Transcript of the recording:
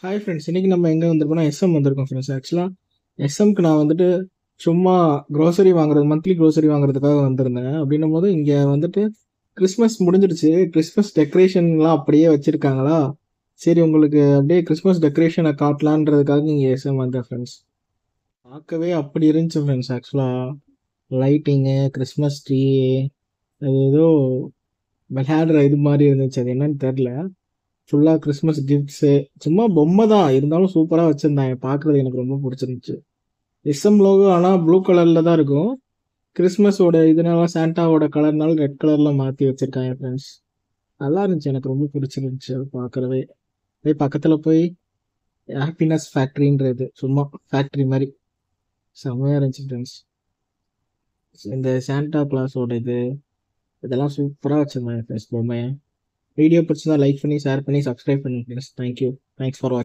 Hi friends, இன்னைக்கு நம்ம எங்கே வந்திருக்கோம்னா எஸ்எம் வந்திருக்கோம் ஃப்ரெண்ட்ஸ். ஆக்சுவலாக எஸ்எம்க்கு நான் வந்துட்டு சும்மா க்ரோசரி வாங்குறது, மந்த்லி க்ரோசரி வாங்குறதுக்காக வந்திருந்தேன். அப்படின்னும் போது இங்கே வந்துட்டு கிறிஸ்மஸ் முடிஞ்சிடுச்சு. கிறிஸ்மஸ் டெக்கரேஷன்லாம் அப்படியே வச்சுருக்காங்களா, சரி உங்களுக்கு அப்படியே கிறிஸ்மஸ் டெக்கரேஷனை காட்டலான்றதுக்காக இங்கே எஸ்எம் வந்தேன் ஃப்ரெண்ட்ஸ். பார்க்கவே அப்படி இருந்துச்சு ஃப்ரெண்ட்ஸ். ஆக்சுவலாக லைட்டிங்கு, கிறிஸ்மஸ் ட்ரீ, அது ஏதோ விளையாடுற இது மாதிரி இருந்துச்சு. அது என்னன்னு தெரில. ஃபுல்லாக கிறிஸ்மஸ் கிஃப்ட்ஸு, சும்மா பொம்மை தான் இருந்தாலும் சூப்பராக வச்சுருந்தாங்க. பார்க்குறது எனக்கு ரொம்ப பிடிச்சிருந்துச்சு. எஸ்எம் லோகோ ஆனால் ப்ளூ கலரில் தான் இருக்கும். கிறிஸ்மஸோட இதனால சாண்டாவோட கலர்னால ரெட் கலரில் மாற்றி வச்சுருக்காங்க ஃப்ரெண்ட்ஸ். நல்லா இருந்துச்சு, எனக்கு ரொம்ப பிடிச்சிருந்துச்சு அது பார்க்குறவே. அதே பக்கத்தில் போய் ஹாப்பினஸ் ஃபேக்ட்ரின்றது சும்மா ஃபேக்ட்ரி மாதிரி செம்மையாக இருந்துச்சு ஃப்ரெண்ட்ஸ். இந்த சாண்டா கிளாஸோட இதெல்லாம் சூப்பராக வச்சுருந்தாங்க ஃப்ரெண்ட்ஸ் பொம்மையை. வீடியோ பிடிச்சிருந்தா லைக் பண்ணி, ஷேர் பண்ணி, சப்ஸ்கிரைப் பண்ணி ஃப்ரெண்ட்ஸ். தேங்க்யூ. தேங்க்ஸ் ஃபார் வாட்சிங்.